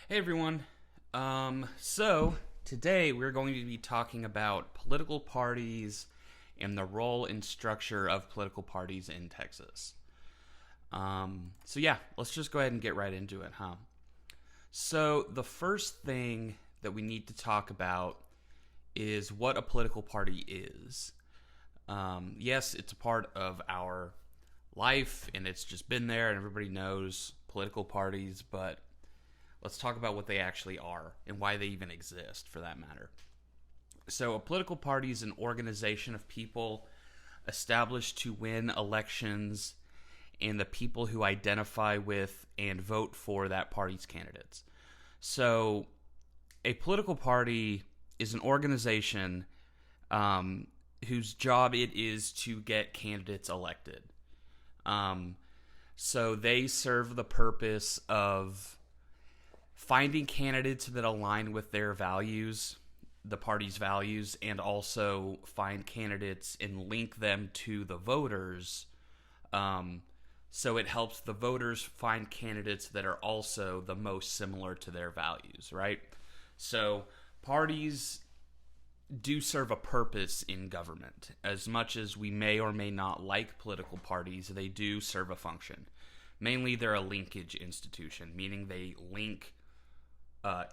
Hey everyone. So today we're going to be talking about political parties and the role and structure of political parties in Texas. So yeah, let's just go ahead and get right into it, huh? So the first thing that we need to talk about is what a political party is. Yes, it's a part of our life and it's just been there and everybody knows political parties, but let's talk about what they actually are and why they even exist for that matter. So, a political party is an organization of people established to win elections and the people who identify with and vote for that party's candidates. So, a political party is an organization whose job it is to get candidates elected. Um, so, they serve the purpose of finding candidates that align with their values, the party's values, and also find candidates and link them to the voters. Um, so it helps the voters find candidates that are also the most similar to their values, right? So parties do serve a purpose in government. As much as we may or may not like political parties, they do serve a function. Mainly, they're a linkage institution, meaning they link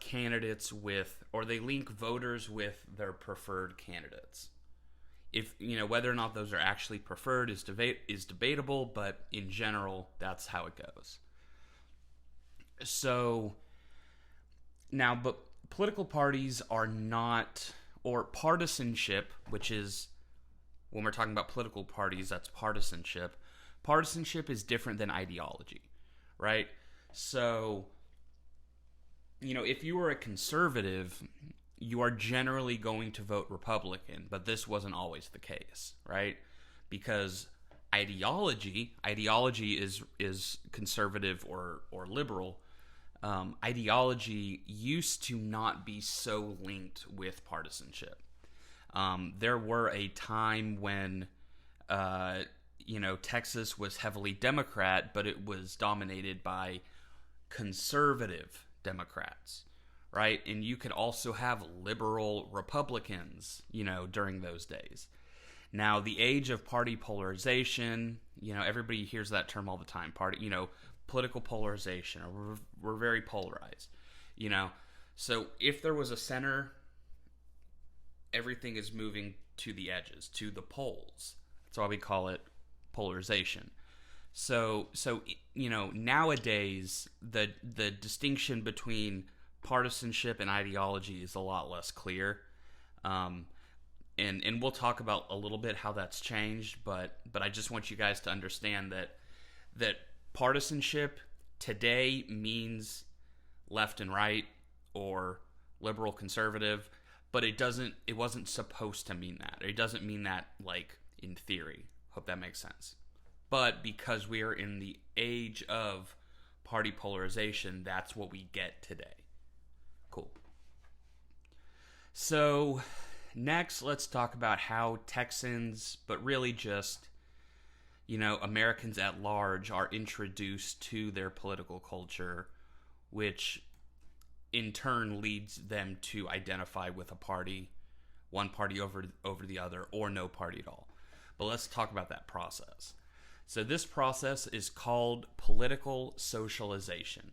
candidates with, or they link voters with their preferred candidates. If you know whether or not those are actually preferred is debatable, but in general, that's how it goes. So now, but political parties are not, or partisanship, which is when we're talking about political parties, that's partisanship. Partisanship is different than ideology, right? So if you were a conservative, you are generally going to vote Republican, but this wasn't always the case, right? Because ideology is conservative or liberal. Ideology used to not be so linked with partisanship. There were a time when Texas was heavily Democrat, but it was dominated by conservative Democrats, right? And you could also have liberal Republicans, during those days. Now, the age of party polarization, everybody hears that term all the time. Political polarization, or we're very polarized, you know. So if there was a center, everything is moving to the edges, to the poles. That's why we call it polarization. So nowadays the distinction between partisanship and ideology is a lot less clear. Um, and we'll talk about a little bit how that's changed, but I just want you guys to understand that partisanship today means left and right or liberal conservative, but it wasn't supposed to mean that. It doesn't mean that like in theory. Hope that makes sense. But because we are in the age of party polarization, that's what we get today. Cool. So, next, let's talk about how Texans, but really just, Americans at large, are introduced to their political culture, which in turn leads them to identify with a party, one party over the other, or no party at all. But let's talk about that process. So this process is called political socialization.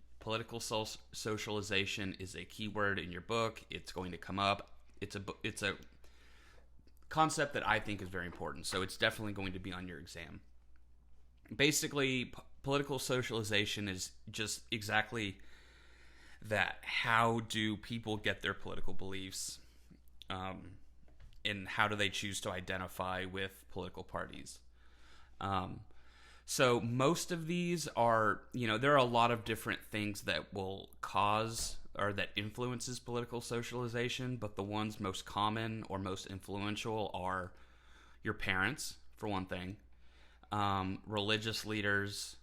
Socialization is a keyword in your book. It's going to come up. It's a concept that I think is very important. So it's definitely going to be on your exam. Basically, political socialization is just exactly that. How do people get their political beliefs? And how do they choose to identify with political parties? So most of these are, there are a lot of different things that will cause or that influences political socialization, but the ones most common or most influential are your parents, for one thing, religious leaders,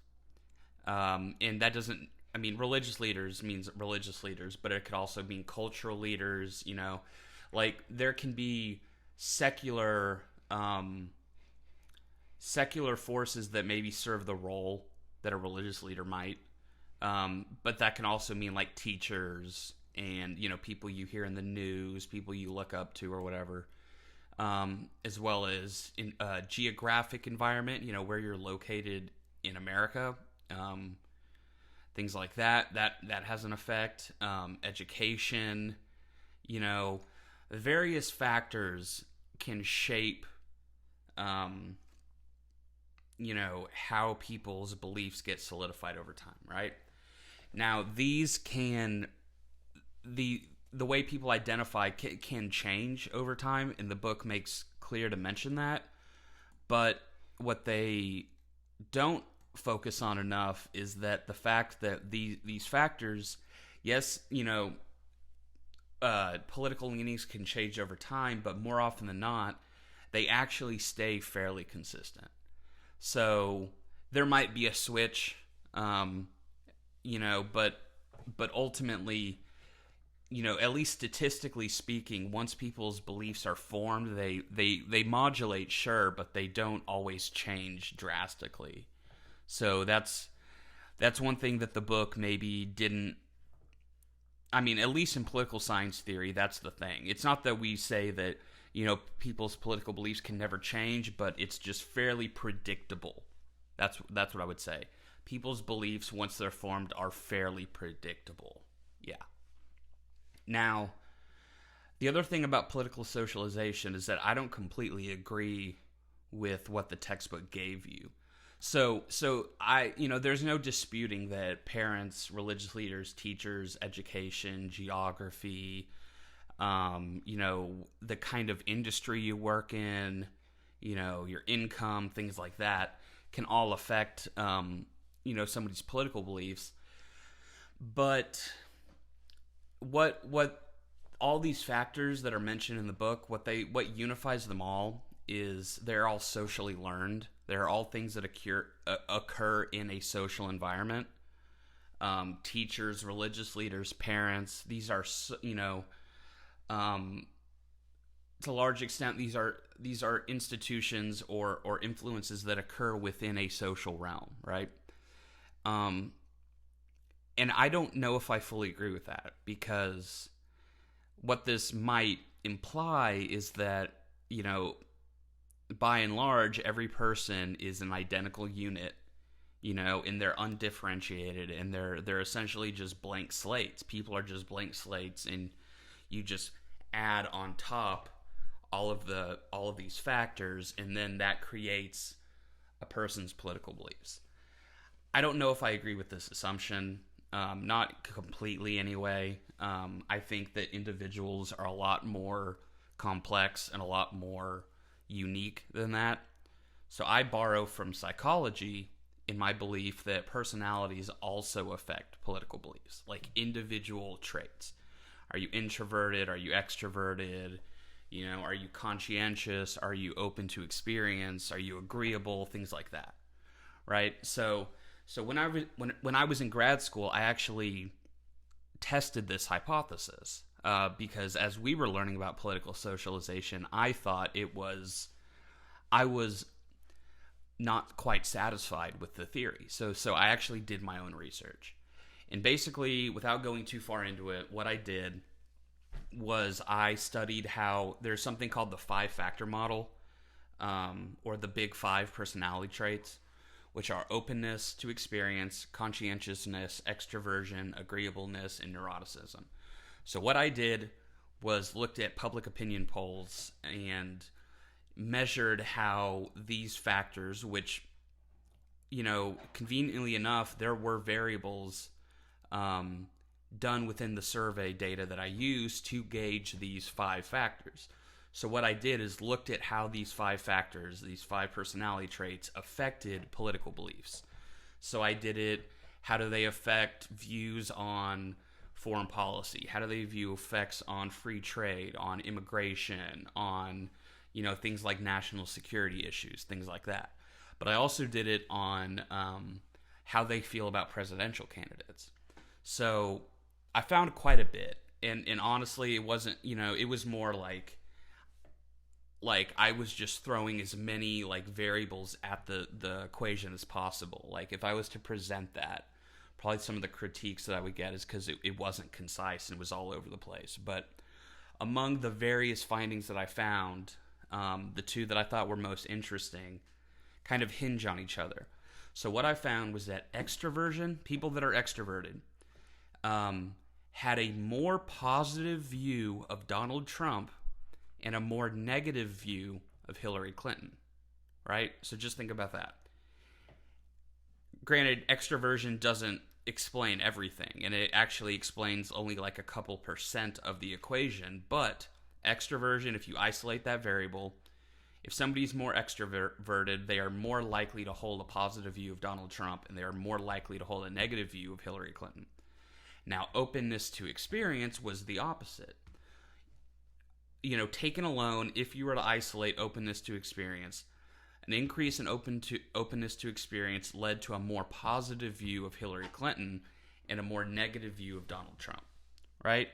and that doesn't, religious leaders means religious leaders, but it could also mean cultural leaders, like there can be secular secular forces that maybe serve the role that a religious leader might. But that can also mean like teachers and, people you hear in the news, people you look up to or whatever. As well as in geographic environment, where you're located in America. Things like that has an effect. Education, various factors can shape how people's beliefs get solidified over time, right? Now, these can the way people identify can change over time, and the book makes clear to mention that. But what they don't focus on enough is that the fact that these factors, yes, political leanings can change over time, but more often than not, they actually stay fairly consistent. So there might be a switch, but ultimately, at least statistically speaking, once people's beliefs are formed, they modulate, sure, but they don't always change drastically. So that's one thing that the book maybe didn't. I mean, at least in political science theory, that's the thing. It's not that we say that, people's political beliefs can never change, but it's just fairly predictable. That's what I would say. People's beliefs, once they're formed, are fairly predictable. Yeah. Now, the other thing about political socialization is that I don't completely agree with what the textbook gave you. So there's no disputing that parents, religious leaders, teachers, education, geography, the kind of industry you work in, your income, things like that, can all affect, somebody's political beliefs. But what all these factors that are mentioned in the book, what unifies them all is they're all socially learned. They're all things that occur in a social environment. Teachers, religious leaders, parents, these are, to a large extent, these are institutions or influences that occur within a social realm, right? And I don't know if I fully agree with that, because what this might imply is that, by and large, every person is an identical unit, and they're undifferentiated, and they're essentially just blank slates. People are just blank slates, and you just add on top all of these factors, and then that creates a person's political beliefs. I don't know if I agree with this assumption. Not completely, anyway. I think that individuals are a lot more complex and a lot more unique than that. So I borrow from psychology in my belief that personalities also affect political beliefs, like individual traits. Are you introverted? Are you extroverted? Are you conscientious? Are you open to experience? Are you agreeable? Things like that, right? So when I was in grad school, I actually tested this hypothesis because as we were learning about political socialization, I thought I was not quite satisfied with the theory. So I actually did my own research. And basically, without going too far into it, what I did was I studied how there's something called the 5-factor model, or the big 5 personality traits, which are openness to experience, conscientiousness, extroversion, agreeableness, and neuroticism. So what I did was looked at public opinion polls and measured how these factors, which, conveniently enough, there were variables done within the survey data that I used to gauge these 5 factors. So what I did is looked at how these 5 factors, these 5 personality traits, affected political beliefs. So I did it, how do they affect views on foreign policy? How do they view effects on free trade, on immigration, on, things like national security issues, things like that. But I also did it on how they feel about presidential candidates. So I found quite a bit. And honestly, it wasn't, it was more like I was just throwing as many variables at the equation as possible. Like if I was to present that probably some of the critiques that I would get is because it wasn't concise and it was all over the place. But among the various findings that I found, the two that I thought were most interesting kind of hinge on each other. So what I found was that extroversion, people that are extroverted, had a more positive view of Donald Trump and a more negative view of Hillary Clinton, right? So just think about that. Granted, extroversion doesn't explain everything, and it actually explains only like a couple % of the equation, but extroversion, if you isolate that variable, if somebody's more extroverted, they are more likely to hold a positive view of Donald Trump, and they are more likely to hold a negative view of Hillary Clinton. Now, openness to experience was the opposite. Taken alone, if you were to isolate openness to experience, an increase in openness to experience led to a more positive view of Hillary Clinton and a more negative view of Donald Trump, right?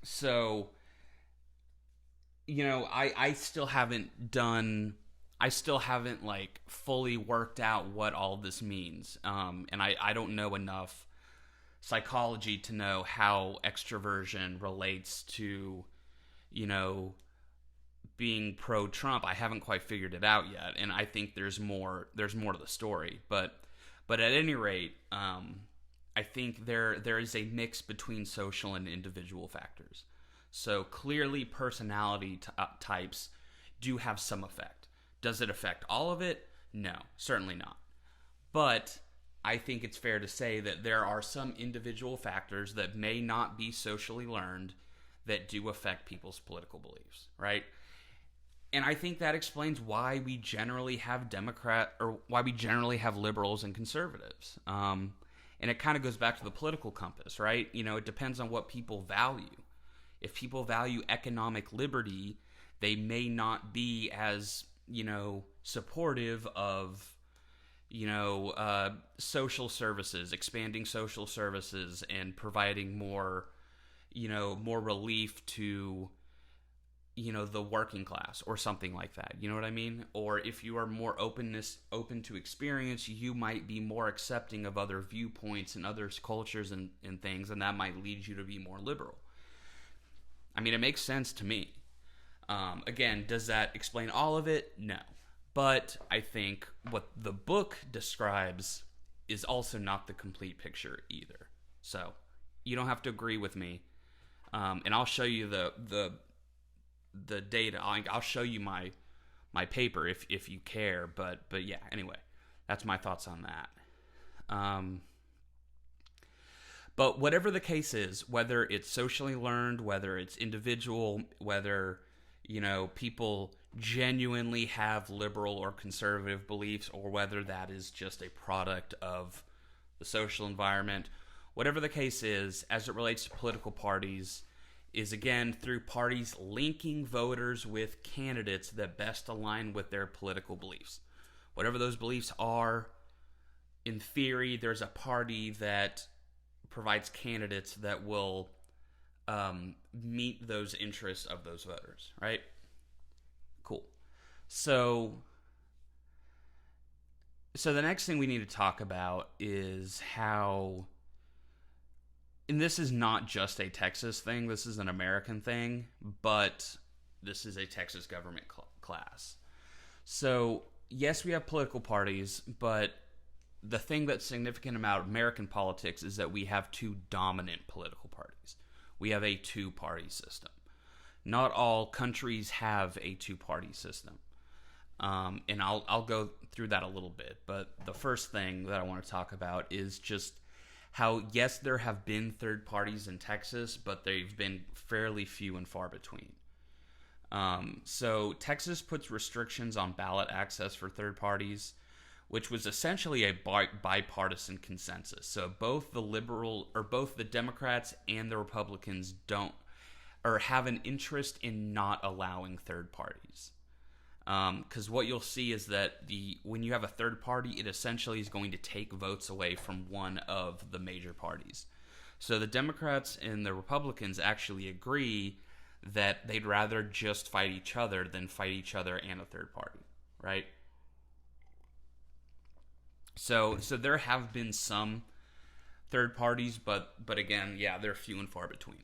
So, I still haven't like fully worked out what all this means. And I don't know enough psychology to know how extroversion relates to, being pro-Trump. I haven't quite figured it out yet, and I think there's more to the story. But at any rate, I think there is a mix between social and individual factors. So clearly, personality types do have some effect. Does it affect all of it? No, certainly not. But I think it's fair to say that there are some individual factors that may not be socially learned that do affect people's political beliefs, right? And I think that explains why we generally have why we generally have liberals and conservatives. And it kind of goes back to the political compass, right? It depends on what people value. If people value economic liberty, they may not be as, supportive of, social services, expanding social services and providing more relief to, the working class or something like that. You know what I mean? Or if you are more open to experience, you might be more accepting of other viewpoints and other cultures and things, and that might lead you to be more liberal. I mean, it makes sense to me. Again, does that explain all of it? No. But I think what the book describes is also not the complete picture either. So you don't have to agree with me. And I'll show you the data. I'll show you my paper if you care. But yeah, anyway, that's my thoughts on that. But whatever the case is, whether it's socially learned, whether it's individual, whether, people genuinely have liberal or conservative beliefs, or whether that is just a product of the social environment, whatever the case is, as it relates to political parties, is again through parties linking voters with candidates that best align with their political beliefs. Whatever those beliefs are, in theory, there's a party that provides candidates that will meet those interests of those voters, right? Cool. So the next thing we need to talk about is how, and this is not just a Texas thing, this is an American thing, but this is a Texas government class. So yes, we have political parties, but the thing that's significant about American politics is that we have two dominant political parties. We have a two-party system. Not all countries have a two-party system. And I'll go through that a little bit. But the first thing that I want to talk about is just how, yes, there have been third parties in Texas, but they've been fairly few and far between. So Texas puts restrictions on ballot access for third parties, which was essentially a bipartisan consensus. So both the Democrats and the Republicans have an interest in not allowing third parties. Because what you'll see is that when you have a third party, it essentially is going to take votes away from one of the major parties. So the Democrats and the Republicans actually agree that they'd rather just fight each other than fight each other and a third party, right? So there have been some third parties, but again, yeah, they're few and far between.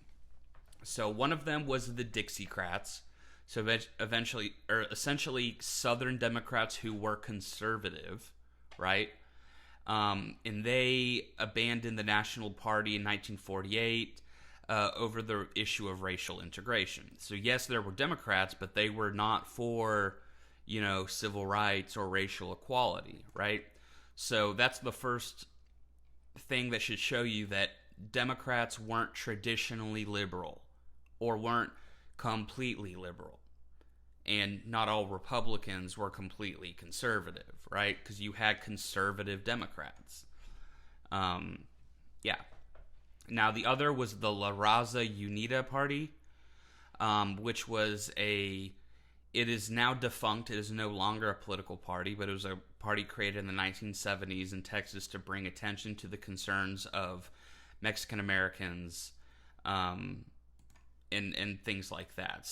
So one of them was the Dixiecrats. So eventually, or essentially, Southern Democrats who were conservative, right? And they abandoned the National Party in 1948 over the issue of racial integration. So yes, there were Democrats, but they were not for, civil rights or racial equality, right? So that's the first thing that should show you that Democrats weren't traditionally liberal or weren't completely liberal. And not all Republicans were completely conservative, right? Because you had conservative Democrats. Yeah. Now, the other was the La Raza Unida Party, which was it is now defunct. It is no longer a political party, but it was a party created in the 1970s in Texas to bring attention to the concerns of Mexican Americans, and things like that.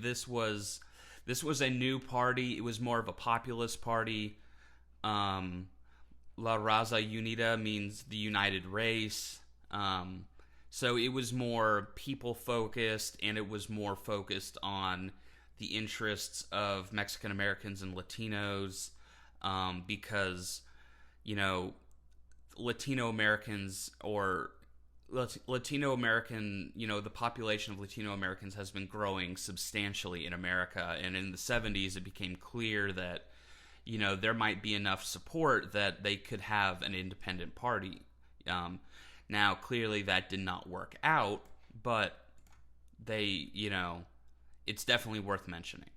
This was a new party. It was more of a populist party. La Raza Unida means the united race. So it was more people focused, and it was more focused on the interests of Mexican Americans and Latinos, because Latino Americans or Latino American, the population of Latino Americans has been growing substantially in America. And in the 70s, it became clear that, there might be enough support that they could have an independent party. Now, clearly that did not work out, but it's definitely worth mentioning.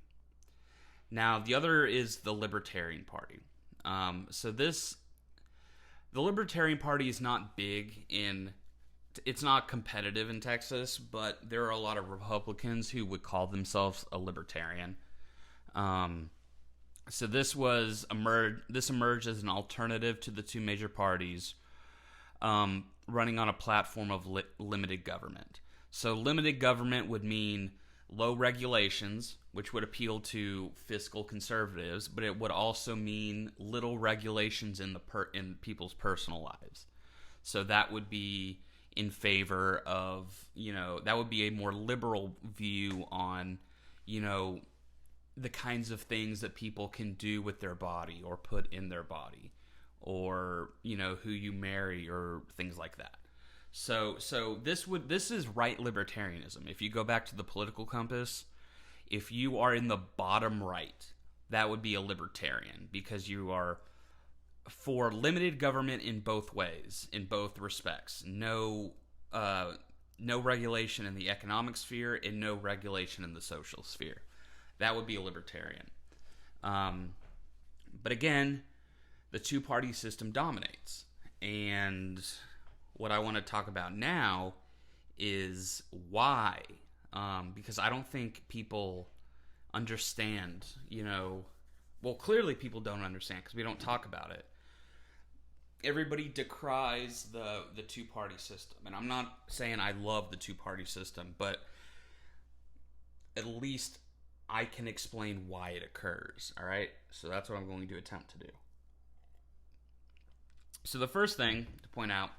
Now, the other is the Libertarian Party. The Libertarian Party is not big it's not competitive in Texas, but there are a lot of Republicans who would call themselves a libertarian. So this emerged as an alternative to the two major parties, running on a platform of limited government. So limited government would mean low regulations, which would appeal to fiscal conservatives, but it would also mean little regulations in people's personal lives. So that would be in favor of, that would be a more liberal view on, the kinds of things that people can do with their body or put in their body, or, who you marry or things like that. So this is right libertarianism. If you go back to the political compass, if you are in the bottom right, that would be a libertarian, because you are for limited government in both ways, in both respects. No regulation in the economic sphere and no regulation in the social sphere. That would be a libertarian. But again, the two-party system dominates. And what I want to talk about now is why. Because I don't think people understand, well, clearly people don't understand because we don't talk about it. Everybody decries the two-party system. And I'm not saying I love the two-party system, but at least I can explain why it occurs, all right? So that's what I'm going to attempt to do. So the first thing to point out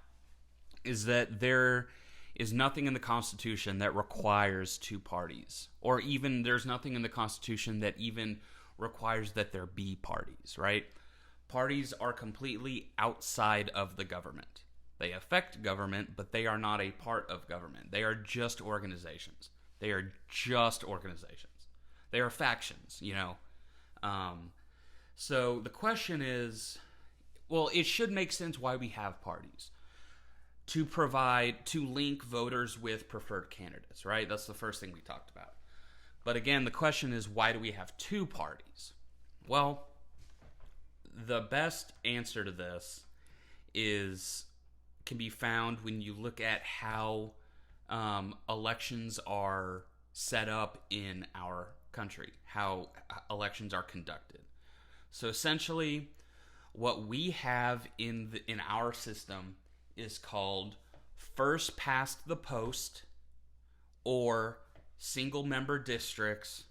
is that there is nothing in the Constitution that requires two parties. Or even there's nothing in the Constitution that even requires that there be parties, right? Parties are completely outside of the government. They affect government, but they are not a part of government. They are just organizations. They are factions, So the question is, well, it should make sense why we have parties. To link voters with preferred candidates, right? That's the first thing we talked about. But again, the question is, why do we have two parties? Well, the best answer to this can be found when you look at how elections are set up in our country, how elections are conducted. So essentially, what we have in our system is called first past the post, or single member districts,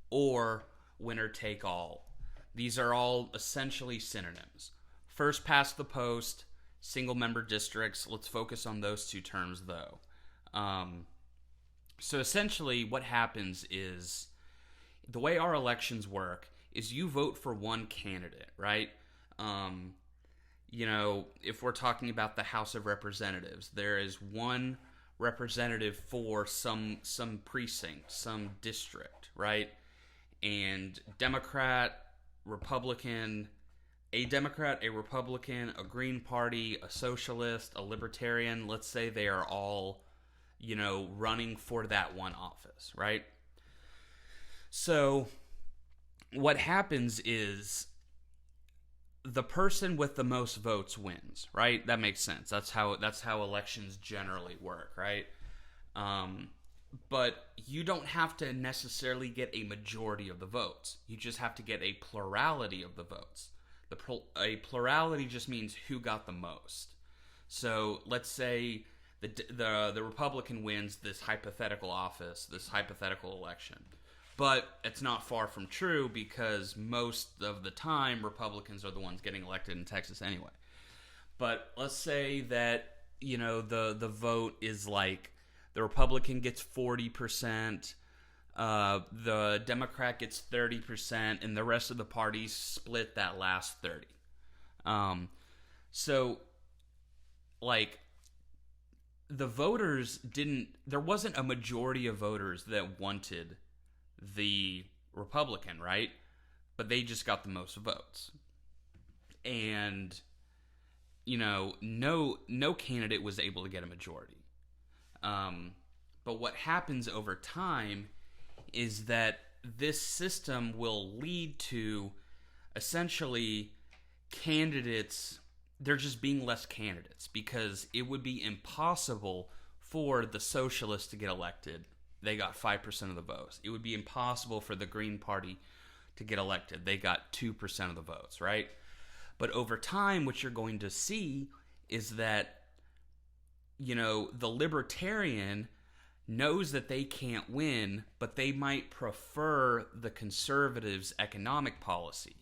or winner take all. These are all essentially synonyms. First past the post, single member districts. Let's focus on those two terms, though. So essentially, what happens is the way our elections work is you vote for one candidate, right? If we're talking about the House of Representatives, there is one representative for some precinct, some district, right? And Democrat, Republican, a Democrat, a Republican, a Green Party, a Socialist, a Libertarian, let's say they are all, running for that one office, right? So what happens is the person with the most votes wins, right? That makes sense. That's how elections generally work, right? But you don't have to necessarily get a majority of the votes. You just have to get a plurality of the votes. A plurality just means who got the most. So let's say the Republican wins this hypothetical office, this hypothetical election. But it's not far from true because most of the time Republicans are the ones getting elected in Texas anyway. But let's say that, the vote is like the Republican gets 40%, the Democrat gets 30%, and the rest of the parties split that last 30%. The voters there wasn't a majority of voters that wanted the Republican, right? But they just got the most votes. And, no candidate was able to get a majority. But what happens over time is that this system will lead to essentially candidates, there just being less candidates because it would be impossible for the Socialists to get elected. They got 5% of the votes. It would be impossible for the Green Party to get elected. They got 2% of the votes, right? But over time, what you're going to see is that, the Libertarian knows that they can't win, but they might prefer the Conservatives' economic policy,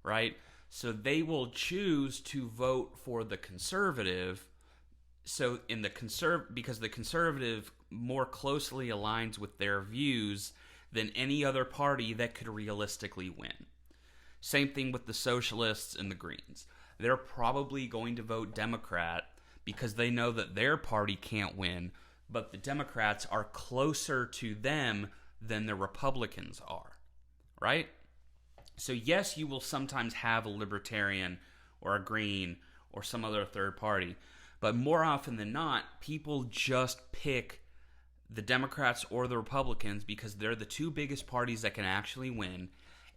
right? So they will choose to vote for the Conservative. So because the Conservative more closely aligns with their views than any other party that could realistically win. Same thing with the Socialists and the Greens. They're probably going to vote Democrat because they know that their party can't win, but the Democrats are closer to them than the Republicans are, right? So yes, you will sometimes have a Libertarian or a Green or some other third party, but more often than not, people just pick the Democrats or the Republicans because they're the two biggest parties that can actually win,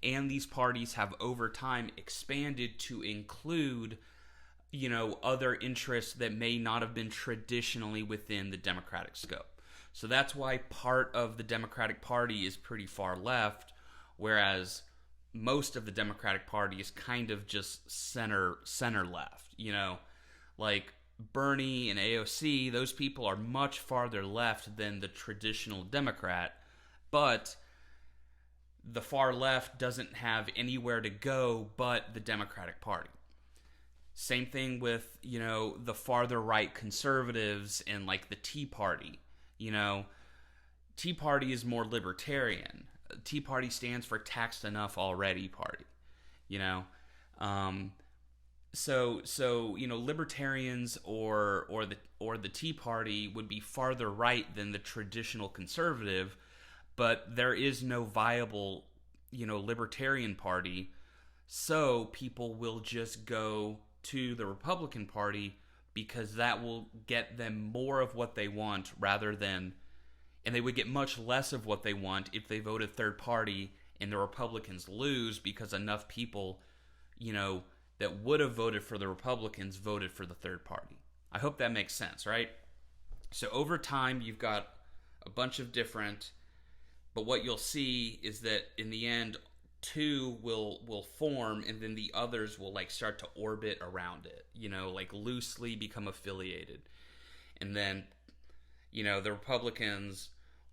and these parties have over time expanded to include, other interests that may not have been traditionally within the Democratic scope. So that's why part of the Democratic Party is pretty far left, whereas most of the Democratic Party is kind of just center left, like Bernie and AOC, those people are much farther left than the traditional Democrat, but the far left doesn't have anywhere to go but the Democratic Party. Same thing with, the farther right conservatives and like the Tea Party. Tea Party is more libertarian. Tea Party stands for Taxed Enough Already Party. So libertarians or the Tea Party would be farther right than the traditional conservative, but there is no viable, libertarian party, so people will just go to the Republican Party because that will get them more of what they want and they would get much less of what they want if they voted third party and the Republicans lose because enough people, that would have voted for the Republicans voted for the third party. I hope that makes sense, right? So over time, you've got a bunch of different, but what you'll see is that in the end, two will form and then the others will start to orbit around it, loosely become affiliated. And then, the Republicans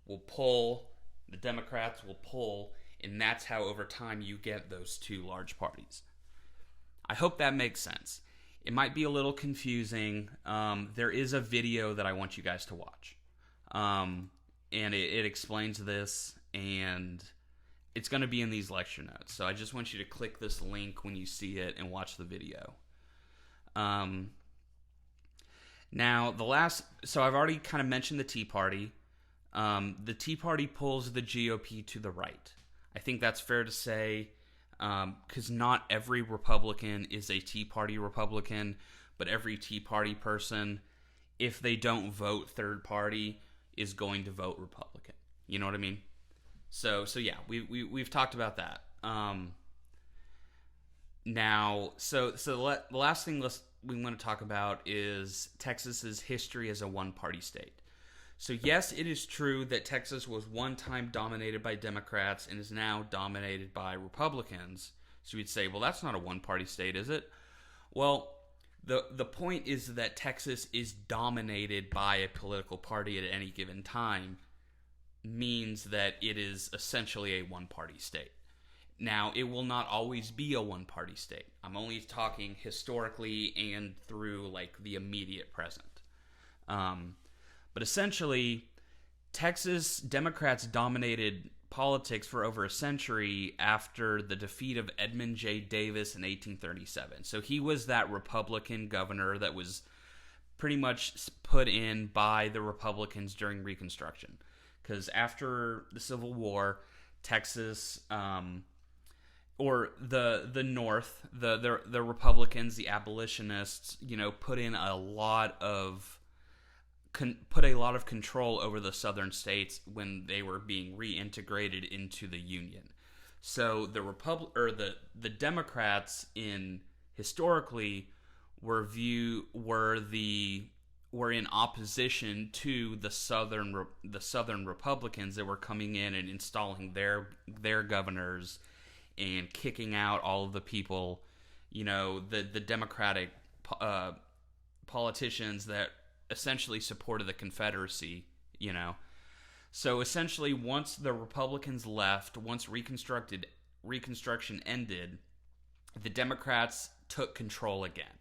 will pull, the Democrats will pull, and that's how over time you get those two large parties. I hope that makes sense. It might be a little confusing. There is a video that I want you guys to watch. And it explains this, and it's going to be in these lecture notes. So I just want you to click this link when you see it and watch the video. Now, so I've already kind of mentioned the Tea Party. The Tea Party pulls the GOP to the right. I think that's fair to say, because not every Republican is a Tea Party Republican, but every Tea Party person, if they don't vote third party, is going to vote Republican. You know what I mean? So yeah, we've talked about that. Now, the last thing we want to talk about is Texas's history as a one-party state. So yes, it is true that Texas was one time dominated by Democrats and is now dominated by Republicans. So you'd say, well, that's not a one-party state, is it? Well, the point is that Texas is dominated by a political party at any given time, means that it is essentially a one-party state. Now, it will not always be a one-party state. I'm only talking historically and through like the immediate present. But essentially, Texas Democrats dominated politics for over a century after the defeat of Edmund J. Davis in 1837. So he was that Republican governor that was pretty much put in by the Republicans during Reconstruction. Because after the Civil War, Texas, or the North, the Republicans, the abolitionists, put in a lot of control over the southern states when they were being reintegrated into the Union. So the Democrats historically were in opposition to the southern Republicans that were coming in and installing their governors and kicking out all of the people, the Democratic politicians that essentially supported the Confederacy, So essentially, once the Republicans left, once Reconstruction ended, the Democrats took control again.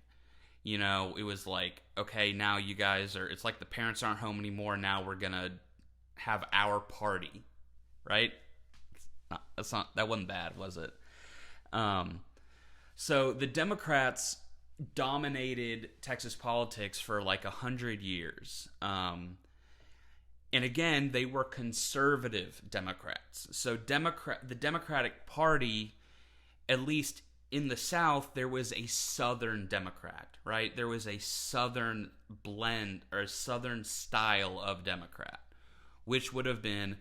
It was like, okay, now you guys it's like the parents aren't home anymore, now we're gonna have our party, right? That wasn't bad, was it? So the Democrats dominated Texas politics for like 100 years. And again, they were conservative Democrats. So the Democratic Party, at least in the South, there was a Southern Democrat, right? There was a Southern blend or a Southern style of Democrat, which would have been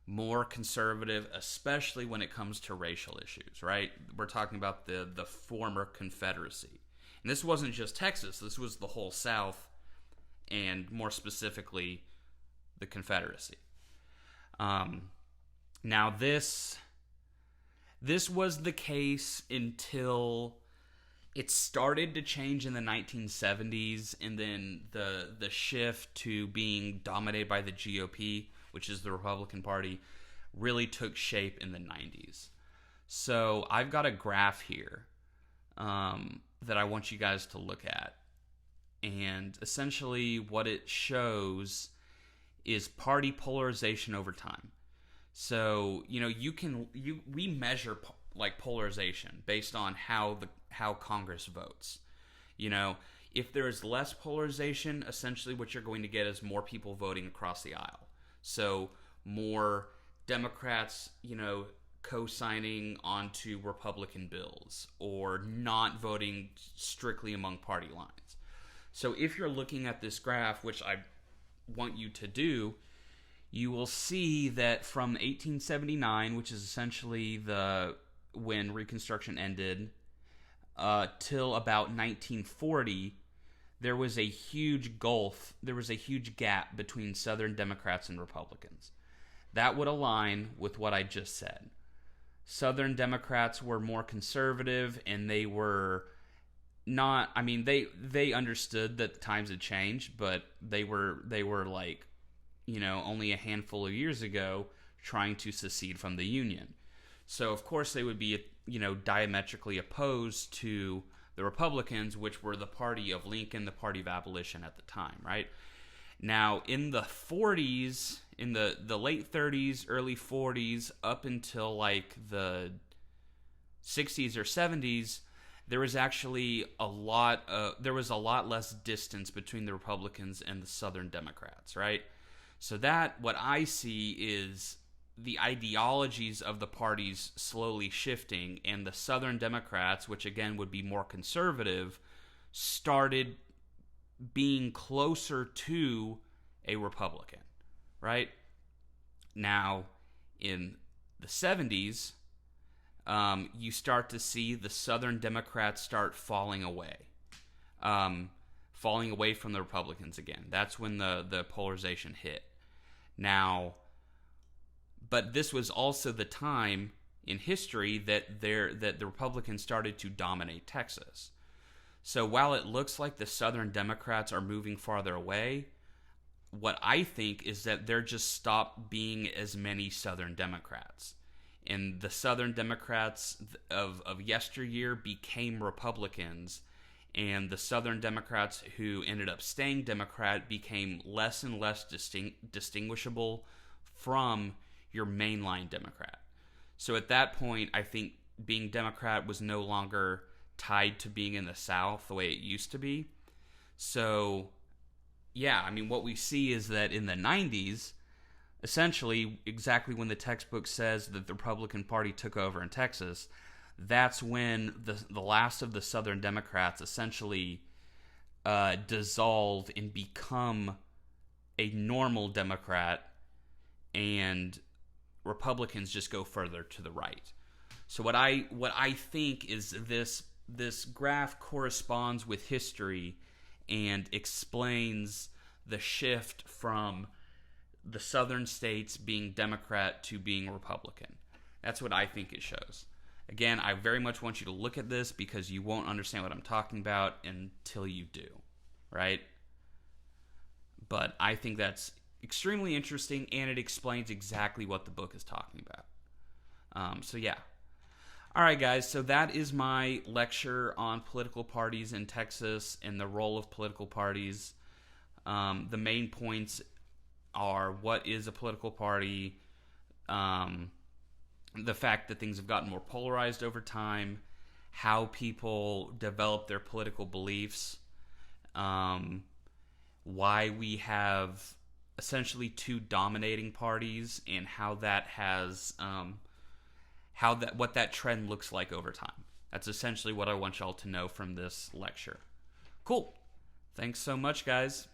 more conservative, especially when it comes to racial issues, right? We're talking about the former Confederacy. And this wasn't just Texas, this was the whole South, and more specifically, the Confederacy. Now this was the case until it started to change in the 1970s, and then the shift to being dominated by the GOP, which is the Republican Party, really took shape in the 90s. So I've got a graph here that I want you guys to look at. And essentially what it shows is party polarization over time. So, we measure like polarization based on how Congress votes. If there is less polarization, essentially what you're going to get is more people voting across the aisle. So more Democrats, co-signing onto Republican bills or not voting strictly among party lines. So if you're looking at this graph, which I want you to do, you will see that from 1879, which is essentially when Reconstruction ended, till about 1940, there was a huge gulf, there was a huge gap between Southern Democrats and Republicans. That would align with what I just said. Southern Democrats were more conservative, and they were not, they understood that the times had changed, but they were like, only a handful of years ago trying to secede from the Union. So of course they would be, diametrically opposed to the Republicans, which were the party of Lincoln, the party of abolition at the time, right? Now, in the 40s, in the late 30s, early 40s, up until like the 60s or 70s, there was actually a lot less distance between the Republicans and the Southern Democrats, right? So that, what I see is the ideologies of the parties slowly shifting, and the Southern Democrats, which again would be more conservative, started being closer to a Republican, right? Now, in the 70s, you start to see the Southern Democrats start falling away from the Republicans again. That's when the polarization hit. Now, but this was also the time in history that the Republicans started to dominate Texas. So while it looks like the Southern Democrats are moving farther away, what I think is that there just stopped being as many Southern Democrats. And the Southern Democrats of yesteryear became Republicans, and the Southern Democrats who ended up staying Democrat became less and less distinguishable from your mainline Democrat. So at that point, I think being Democrat was no longer tied to being in the South the way it used to be. So, yeah, I mean, what we see is that in the 90s, essentially, exactly when the textbook says that the Republican Party took over in Texas, that's when the last of the Southern Democrats essentially dissolve and become a normal Democrat, and Republicans just go further to the right. So what I think is this graph corresponds with history and explains the shift from the southern states being Democrat to being Republican. That's what I think it shows. Again, I very much want you to look at this because you won't understand what I'm talking about until you do, right? But I think that's extremely interesting, and it explains exactly what the book is talking about. So yeah. All right, guys, so that is my lecture on political parties in Texas and the role of political parties. The main points are: what is a political party, the fact that things have gotten more polarized over time, how people develop their political beliefs, why we have essentially two dominating parties, and how that has what that trend looks like over time. That's essentially what I want y'all to know from this lecture. Cool. Thanks so much, guys.